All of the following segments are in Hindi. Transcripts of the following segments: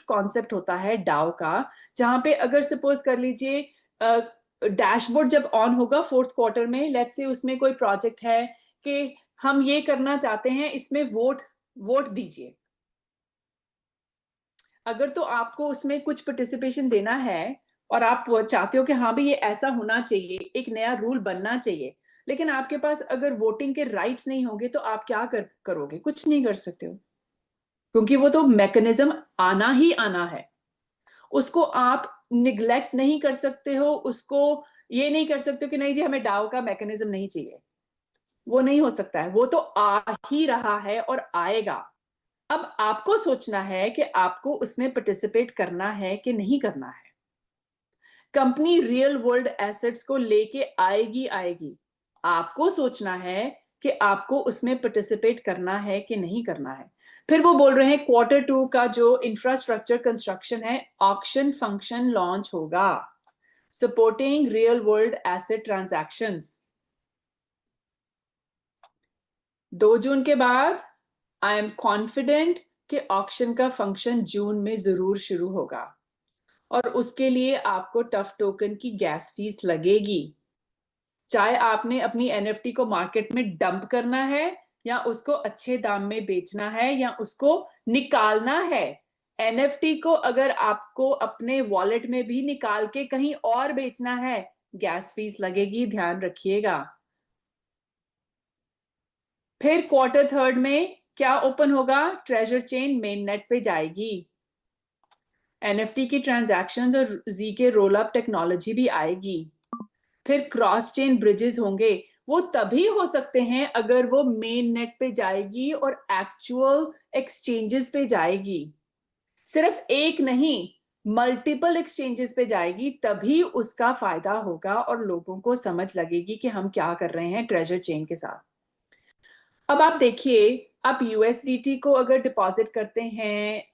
कॉन्सेप्ट होता है डाउ का, जहां पे अगर सपोज कर लीजिए डैशबोर्ड जब ऑन होगा फोर्थ क्वार्टर में, लेट्स से उसमें कोई प्रोजेक्ट है कि हम ये करना चाहते हैं, इसमें वोट वोट दीजिए। अगर तो आपको उसमें कुछ पार्टिसिपेशन देना है और आप चाहते हो कि हाँ भी ये ऐसा होना चाहिए, एक नया रूल बनना चाहिए, लेकिन आपके पास अगर वोटिंग के राइट्स नहीं होंगे तो आप क्या करोगे? कुछ नहीं कर सकते हो, क्योंकि वो तो मैकेनिज्म आना ही आना है। उसको आप निग्लेक्ट नहीं कर सकते हो, उसको ये नहीं कर सकते हो कि नहीं जी हमें डाउ का मैकेनिज्म नहीं चाहिए। वो नहीं हो सकता है, वो तो आ ही रहा है और आएगा। अब आपको सोचना है कि आपको उसमें पार्टिसिपेट करना है कि नहीं करना है। कंपनी रियल वर्ल्ड एसेट्स को लेके आएगी आएगी, आपको सोचना है कि आपको उसमें पार्टिसिपेट करना है कि नहीं करना है। फिर वो बोल रहे हैं क्वार्टर 2 का जो इंफ्रास्ट्रक्चर कंस्ट्रक्शन है, ऑक्शन फंक्शन लॉन्च होगा, supporting real world asset transactions. 2 जून के बाद आई एम कॉन्फिडेंट कि ऑक्शन का फंक्शन जून में जरूर शुरू होगा, और उसके लिए आपको टफ टोकन की गैस फीस लगेगी। चाहे आपने अपनी एनएफटी को मार्केट में डंप करना है, या उसको अच्छे दाम में बेचना है, या उसको निकालना है। एनएफटी को अगर आपको अपने वॉलेट में भी निकाल के कहीं और बेचना है, गैस फीस लगेगी, ध्यान रखिएगा। फिर क्वार्टर 3 में क्या ओपन होगा? ट्रेजर चेन मेन नेट पे जाएगी, एनएफटी की ट्रांजैक्शंस और जी के रोल अप टेक्नोलॉजी भी आएगी। फिर क्रॉस चेन ब्रिजेस होंगे, वो तभी हो सकते हैं अगर वो मेन नेट पे जाएगी और एक्चुअल एक्सचेंजेस पे जाएगी। सिर्फ एक नहीं, मल्टीपल एक्सचेंजेस पे जाएगी, तभी उसका फायदा होगा और लोगों को समझ लगेगी कि हम क्या कर रहे हैं ट्रेजर चेन के साथ। अब आप देखिए, आप यूएसडीटी को अगर डिपॉजिट करते हैं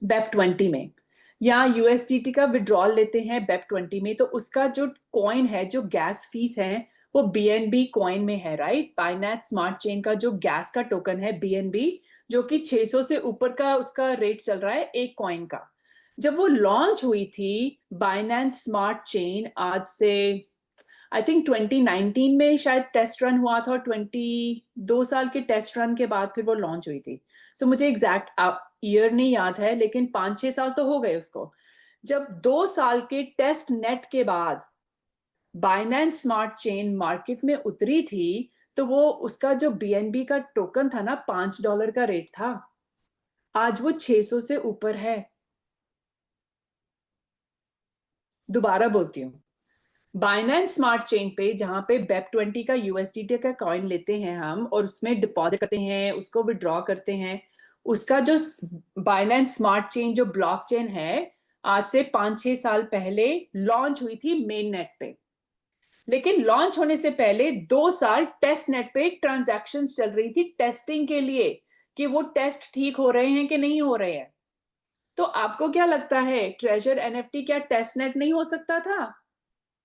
बेप 20 में, या यूएसडीटी का विड्रॉल लेते हैं बेप 20 में, तो उसका जो कॉइन है, जो गैस फीस है, वो बीएनबी कॉइन में है, राइट? बाइनेंस स्मार्ट चेन का जो गैस का टोकन है बीएनबी, जो कि 600 से ऊपर का उसका रेट चल रहा है एक कॉइन का। जब वो लॉन्च हुई थी बाइनेंस स्मार्ट चेन, आज से आई थिंक 2019 में शायद टेस्ट रन हुआ था, और 2 साल के टेस्ट रन के बाद फिर वो लॉन्च हुई थी। सो मुझे एग्जैक्ट ईयर नहीं याद है, लेकिन 5-6 साल तो हो गए उसको। जब 2 साल के टेस्ट नेट के बाद बाइनेंस स्मार्ट चेन मार्केट में उतरी थी, तो वो उसका जो बीएनबी का टोकन था ना, $5 का रेट था, आज वो 600 से ऊपर है। दोबारा बोलती हूँ, बाइनेंस स्मार्ट चेन पे जहां पे बेप 20 का यूएसडीटी का कॉइन लेते हैं हम, और उसमें डिपॉजिट करते हैं, उसको विड्रॉ करते हैं, उसका जो बाइनेंस स्मार्ट चेन जो ब्लॉक चेन है, आज से 5-6 साल पहले लॉन्च हुई थी मेन नेट पे। लेकिन लॉन्च होने से पहले 2 साल टेस्ट नेट पे ट्रांजैक्शन चल रही थी, टेस्टिंग के लिए कि वो टेस्ट ठीक हो रहे हैं कि नहीं हो रहे हैं। तो आपको क्या लगता है, ट्रेजर एनएफटी क्या टेस्ट नेट नहीं हो सकता था?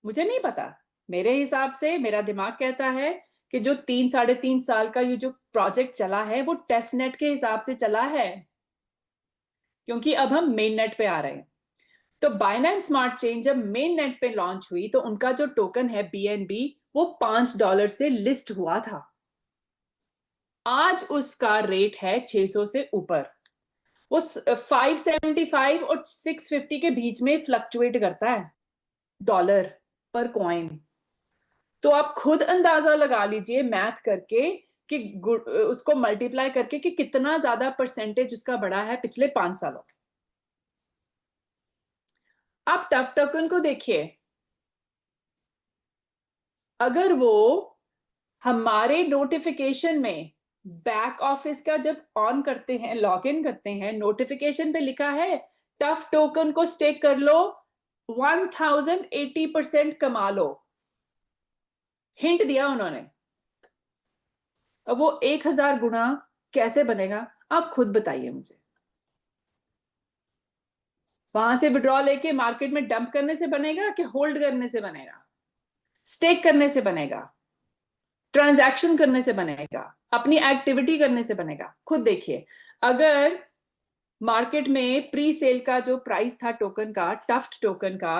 मुझे नहीं पता। मेरे हिसाब से मेरा दिमाग कहता है कि जो 3-3.5 साल का ये जो प्रोजेक्ट चला है, वो टेस्ट नेट के हिसाब से चला है, क्योंकि अब हम मेन नेट पे आ रहे हैं। तो बाइनेंस स्मार्ट चेन जब मेन नेट पे लॉन्च हुई, तो उनका जो टोकन है बीएनबी, वो $5 से लिस्ट हुआ था। आज उसका रेट है 600 से ऊपर। वो 575 और 650 के बीच में फ्लक्चुएट करता है डॉलर पर कॉइन। तो आप खुद अंदाजा लगा लीजिए मैथ करके कि उसको मल्टीप्लाई करके कि कितना ज्यादा परसेंटेज उसका बढ़ा है पिछले 5 सालों। आप टफ टोकन को देखिए, अगर वो हमारे नोटिफिकेशन में बैक ऑफिस का जब ऑन करते हैं, लॉग इन करते हैं, नोटिफिकेशन पे लिखा है टफ टोकन को स्टेक कर लो, 1080% कमा लो, हिंट दिया उन्होंने। अब वो 1000 गुना कैसे बनेगा, आप खुद बताइए मुझे। वहां से विड्रॉ लेके मार्केट में डंप करने से बनेगा कि होल्ड करने से बनेगा? स्टेक करने से बनेगा, ट्रांजैक्शन करने से बनेगा, अपनी एक्टिविटी करने से बनेगा? खुद देखिए। अगर मार्केट में प्री सेल का जो प्राइस था टोकन का, टफ्ट टोकन का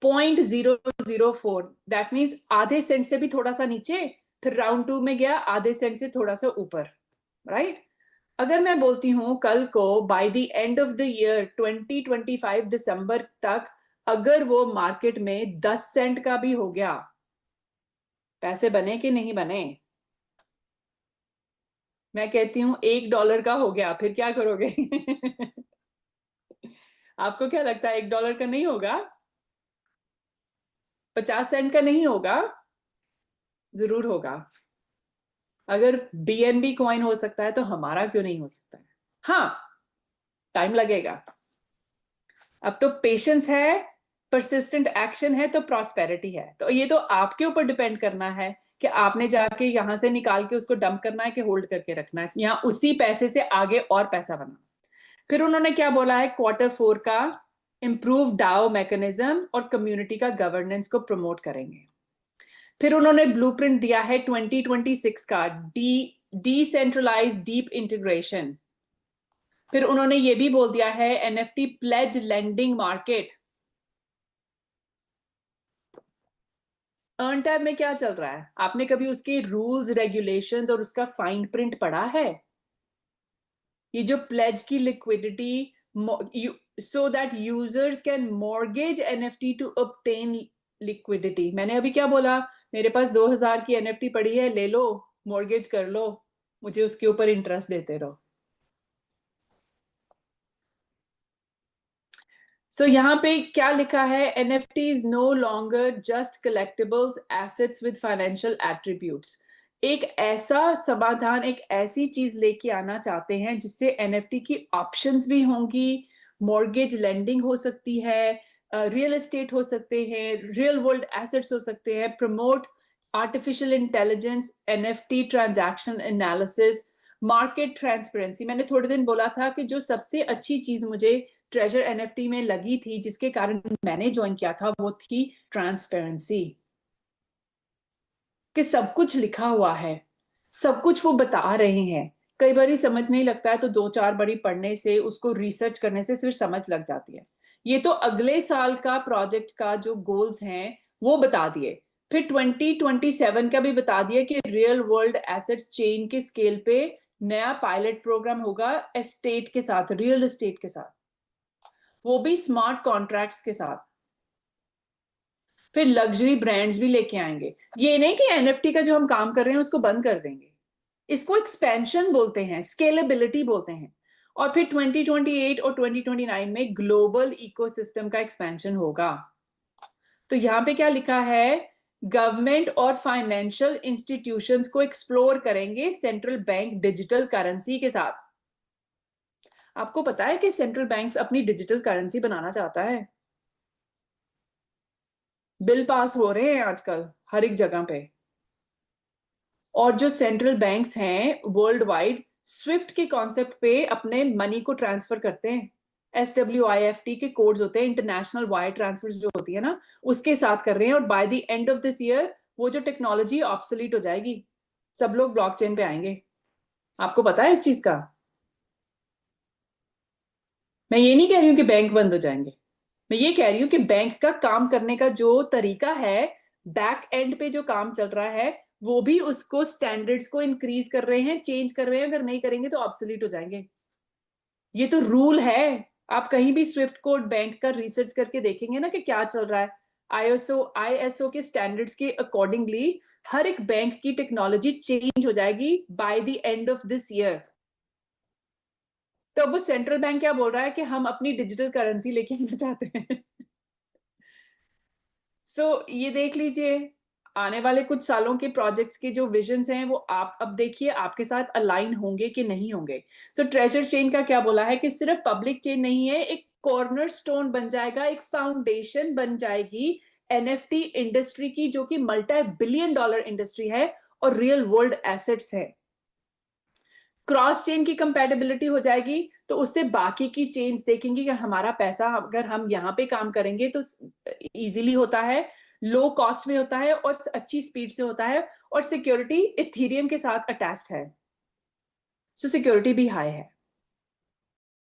0.004, दैट मीन्स आधे सेंट से भी थोड़ा सा नीचे, फिर राउंड 2 में गया आधे सेंट से थोड़ा सा ऊपर, राइट। अगर मैं बोलती हूं कल को by the end of the year 2025 दिसंबर तक अगर वो मार्केट में 10 सेंट का भी हो गया, पैसे बने कि नहीं बने? मैं कहती हूँ $1 का हो गया, फिर क्या करोगे? आपको क्या लगता है $1 का नहीं होगा? 50 सेंट का नहीं होगा? जरूर होगा। अगर बीएनबी कॉइन हो सकता है तो हमारा क्यों नहीं हो सकता है? हाँ, टाइम लगेगा। अब तो पेशेंस है, परसिस्टेंट एक्शन है, तो प्रॉस्पेरिटी है। तो ये तो आपके ऊपर डिपेंड करना है कि आपने जाके यहां से निकाल के उसको डंप करना है कि होल्ड करके रखना है, या उसी पैसे से आगे और पैसा बना। फिर उन्होंने क्या बोला है Q4 का, इंप्रूव डाओ मैकेनिज्म और कम्युनिटी का गवर्नेंस को प्रमोट करेंगे। फिर उन्होंने ब्लूप्रिंट दिया है 2026 का, डिसेंट्रलाइज डीप इंटीग्रेशन। फिर उन्होंने ये भी बोल दिया है NFT pledge lending market. Earn tab में क्या चल रहा है? आपने कभी उसके रूल्स रेगुलेशंस और उसका फाइन प्रिंट पढ़ा है? ये जो प्लेज की liquidity, so that users can mortgage NFT to obtain liquidity. मैंने अभी क्या बोला? मेरे पास 2000 की एनएफटी पड़ी है, ले लो, मॉर्गेज कर लो, मुझे उसके ऊपर इंटरेस्ट देते रहो। सो यहाँ पे क्या लिखा है? NFT is no longer just collectibles assets with financial attributes. एक ऐसा समाधान, एक ऐसी चीज लेके आना चाहते हैं जिससे एनएफटी की ऑप्शंस भी होंगी, मॉर्गेज लेंडिंग हो सकती है, रियल एस्टेट हो सकते हैं, रियल वर्ल्ड एसेट्स हो सकते हैं, promote artificial intelligence, NFT transaction analysis, market transparency. मैंने थोड़े दिन बोला था कि जो सबसे अच्छी चीज मुझे ट्रेजर एनएफटी में लगी थी, जिसके कारण मैंने ज्वाइन किया था, वो थी ट्रांसपेरेंसी। कि सब कुछ लिखा हुआ है, सब कुछ वो बता रहे हैं। कई बार समझ नहीं लगता है तो 2-4 बड़ी पढ़ने से, उसको रिसर्च करने से फिर समझ लग जाती है। ये तो अगले साल का प्रोजेक्ट का जो गोल्स हैं वो बता दिए। फिर 2027 का भी बता दिया कि रियल वर्ल्ड एसेट्स चेन के स्केल पे नया पायलट प्रोग्राम होगा, एस्टेट के साथ, रियल एस्टेट के साथ, वो भी स्मार्ट कॉन्ट्रैक्ट्स के साथ। फिर लग्जरी ब्रांड्स भी लेके आएंगे। ये नहीं कि एनएफटी का जो हम काम कर रहे हैं उसको बंद कर देंगे, इसको एक्सपेंशन बोलते हैं, स्केलेबिलिटी बोलते हैं। और फिर 2028 और 2029 में ग्लोबल इकोसिस्टम का एक्सपेंशन होगा। तो यहाँ पे क्या लिखा है? गवर्नमेंट और फाइनेंशियल इंस्टीट्यूशंस को एक्सप्लोर करेंगे सेंट्रल बैंक डिजिटल करेंसी के साथ। आपको पता है कि सेंट्रल बैंक्स अपनी डिजिटल करेंसी बनाना चाहता है? बिल पास हो रहे हैं आजकल हर एक जगह पे। और जो सेंट्रल बैंक्स हैं वर्ल्ड वाइड, स्विफ्ट के कॉन्सेप्ट पे अपने मनी को ट्रांसफर करते हैं। SWIFT के कोड्स होते हैं, इंटरनेशनल वायर ट्रांसफर जो होती है ना, उसके साथ कर रहे हैं। और by the end of this year वो जो टेक्नोलॉजी ऑब्सोलीट हो जाएगी, सब लोग ब्लॉकचेन पे आएंगे। आपको पता है इस चीज का? मैं ये नहीं कह रही हूँ कि बैंक बंद हो जाएंगे, मैं ये कह रही हूँ कि बैंक का काम करने का जो तरीका है, बैक एंड पे जो काम चल रहा है, वो भी उसको स्टैंडर्ड्स को इंक्रीज कर रहे हैं, चेंज कर रहे हैं। अगर नहीं करेंगे तो ऑब्सोलीट हो जाएंगे। ये तो रूल है। आप कहीं भी स्विफ्ट कोड बैंक का रिसर्च करके देखेंगे ना कि क्या चल रहा है, आईएसओ के स्टैंडर्ड्स के अकॉर्डिंगली हर एक बैंक की टेक्नोलॉजी चेंज हो जाएगी by the end of this year. तो अब वो सेंट्रल बैंक क्या बोल रहा है कि हम अपनी डिजिटल करेंसी लेके आना चाहते हैं। ये देख लीजिए, आने वाले कुछ सालों के प्रोजेक्ट्स के जो विजन्स हैं वो आप अब देखिए आपके साथ अलाइन होंगे कि नहीं होंगे। ट्रेजर चेन का क्या बोला है कि सिर्फ पब्लिक चेन नहीं है, एक कॉर्नर स्टोन बन जाएगा, एक फाउंडेशन बन जाएगी एनएफटी इंडस्ट्री की, जो कि $multi-billion इंडस्ट्री है और रियल वर्ल्ड एसेट्स है। क्रॉस चेन की कंपैटिबिलिटी हो जाएगी तो उससे बाकी की चेन्स देखेंगे कि हमारा पैसा अगर हम यहाँ पे काम करेंगे तो इजीली होता है, लो कॉस्ट में होता है और अच्छी स्पीड से होता है, और सिक्योरिटी इथीरियम के साथ अटैच्ड है, सिक्योरिटी भी हाई है।